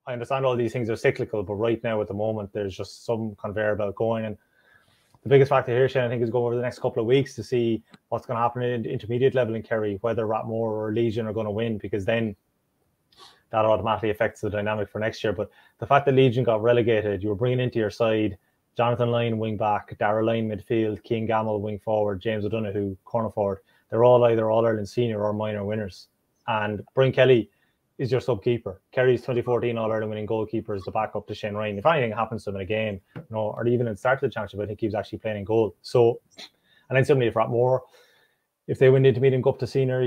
I understand all these things are cyclical, but right now at the moment, there's just some conveyor belt going. And the biggest factor here, Shane, I think, is go over the next couple of weeks to see what's going to happen in the intermediate level in Kerry, whether Rathmore or Legion are going to win, because then that automatically affects the dynamic for next year. But the fact that Legion got relegated, you were bringing into your side Jonathan Lyon, wing back, Darragh Lyon, midfield, Cian Gamble, wing forward, James O'Donoghue, corner forward. They're all either All-Ireland senior or minor winners. And Breen Kelly is your sub-keeper. Kerry's 2014 All-Ireland winning goalkeeper is the backup to Shane Ryan. If anything happens to him in a game, or even in the start of the championship, I think he was actually playing in goal. So, and then similarly, if Rathmore, if they win the intermediate, go up to senior,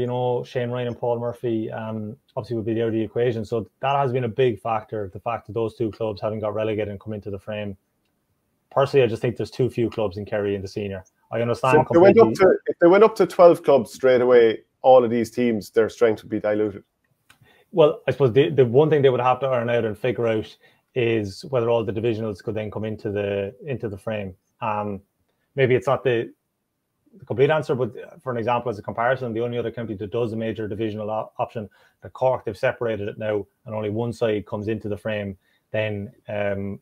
Shane Ryan and Paul Murphy obviously would be out of the equation. So that has been a big factor, the fact that those two clubs haven't got relegated and come into the frame. Personally, I just think there's too few clubs in Kerry in the senior. I understand. So if they went up to 12 clubs straight away, all of these teams, their strength would be diluted. Well, I suppose the one thing they would have to iron out and figure out is whether all the divisionals could then come into the frame. Maybe it's not the complete answer, but for an example, as a comparison, the only other county that does a major divisional option, the Cork, they've separated it now, and only one side comes into the frame then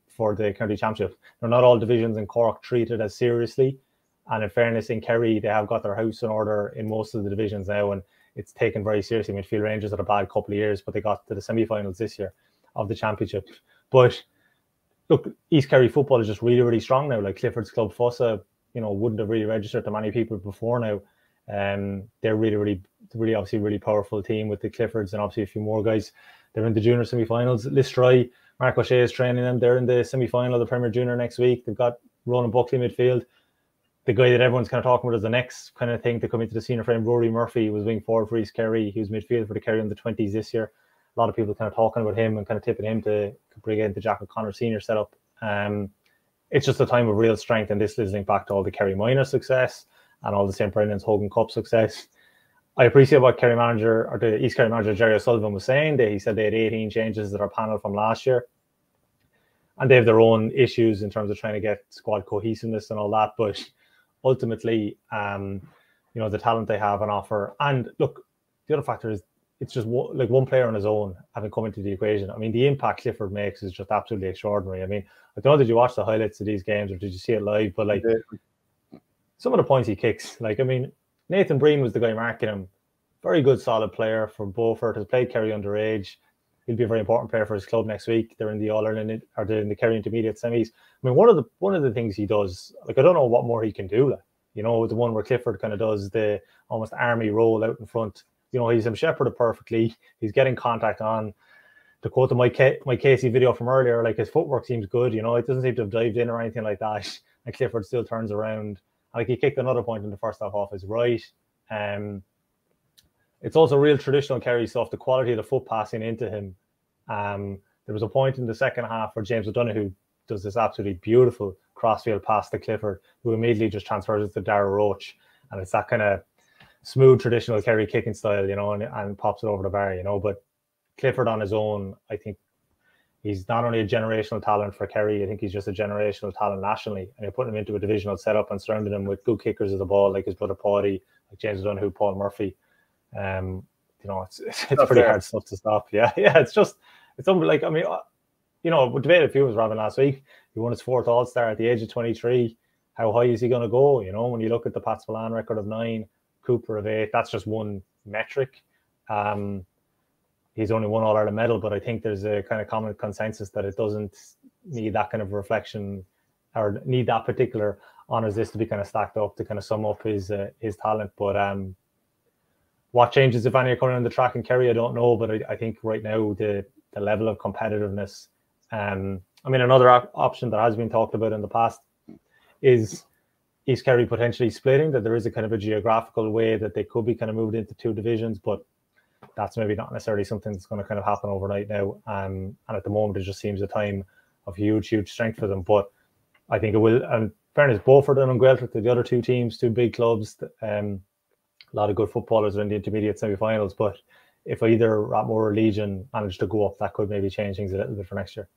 for the county championship. Now, not all divisions in Cork treat it as seriously, and in fairness, in Kerry, they have got their house in order in most of the divisions now, and it's taken very seriously. Midfield Rangers had a bad couple of years, but they got to the semi-finals this year of the championship. But look, East Kerry football is just really, really strong now. Like Clifford's club, Fossa, wouldn't have really registered to many people before now. They're really obviously really powerful team with the Cliffords and obviously a few more guys. They're in the junior semi-finals. Listry, Mark O'Shea is training them. They're in the semi-final of the Premier Junior next week. They've got Ronan Buckley midfield. The guy that everyone's kind of talking about as the next kind of thing to come into the senior frame, Rory Murphy, was wing forward for East Kerry. He was midfield for the Kerry in the 20s this year. A lot of people kind of talking about him and kind of tipping him to bring in the Jack O'Connor senior setup. It's just a time of real strength, and this is linked back to all the Kerry minor success and all the St. Brendan's Hogan Cup success. I appreciate what Kerry manager, or the East Kerry manager, Jerry O'Sullivan, was saying. He said they had 18 changes to their panel from last year, and they have their own issues in terms of trying to get squad cohesiveness and all that. But ultimately, the talent they have on offer. And look, the other factor is it's just one player on his own having come into the equation. I mean, the impact Clifford makes is just absolutely extraordinary. I mean, I don't know, did you watch the highlights of these games or did you see it live? But some of the points he kicks, Nathan Breen was the guy marking him. Very good, solid player from Beaufort, has played Kerry underage. He'll be a very important player for his club next week. They're in the All-Ireland, or they're in the Kerry Intermediate semis. I mean, one of the things he does, I don't know what more he can do. The one where Clifford kind of does the almost army roll out in front. He's him shepherded perfectly. He's getting contact on. To quote the Mike Casey video from earlier, his footwork seems good. It doesn't seem to have dived in or anything like that. And Clifford still turns around. He kicked another point in the first half off his right. It's also real traditional Kerry stuff, the quality of the foot passing into him. There was a point in the second half where James O'Donoghue does this absolutely beautiful crossfield pass to Clifford, who immediately just transfers it to Darragh Roach. And it's that kind of smooth, traditional Kerry kicking style, and pops it over the bar, But Clifford on his own, I think he's not only a generational talent for Kerry, I think he's just a generational talent nationally. And you're putting him into a divisional setup and surrounding him with good kickers of the ball, like his brother Paddy, like James O'Donoghue, Paul Murphy. It's pretty hard stuff to stop. Yeah, it's unbelievable. I mean, we debated a few was Robin last week. He won his fourth All-Star at the age of 23. How high is he going to go? When you look at the Pat Spillane record of 9, Cooper of 8, that's just one metric. He's only won All-Ireland medal, but I think there's a kind of common consensus that it doesn't need that kind of reflection or need that particular honours list to be kind of stacked up to kind of sum up his talent. But what changes, if any, are coming on the track in Kerry, I don't know. But I think right now the level of competitiveness. Another option that has been talked about in the past is East Kerry potentially splitting, that there is a kind of a geographical way that they could be kind of moved into two divisions, but that's maybe not necessarily something that's going to kind of happen overnight now. And at the moment, it just seems a time of huge strength for them. But I think it will. And fairness, Beaufort and Gaeltacht, the other two teams, two big clubs. A lot of good footballers are in the intermediate semi-finals. But if either Rathmore or Legion manage to go up, that could maybe change things a little bit for next year.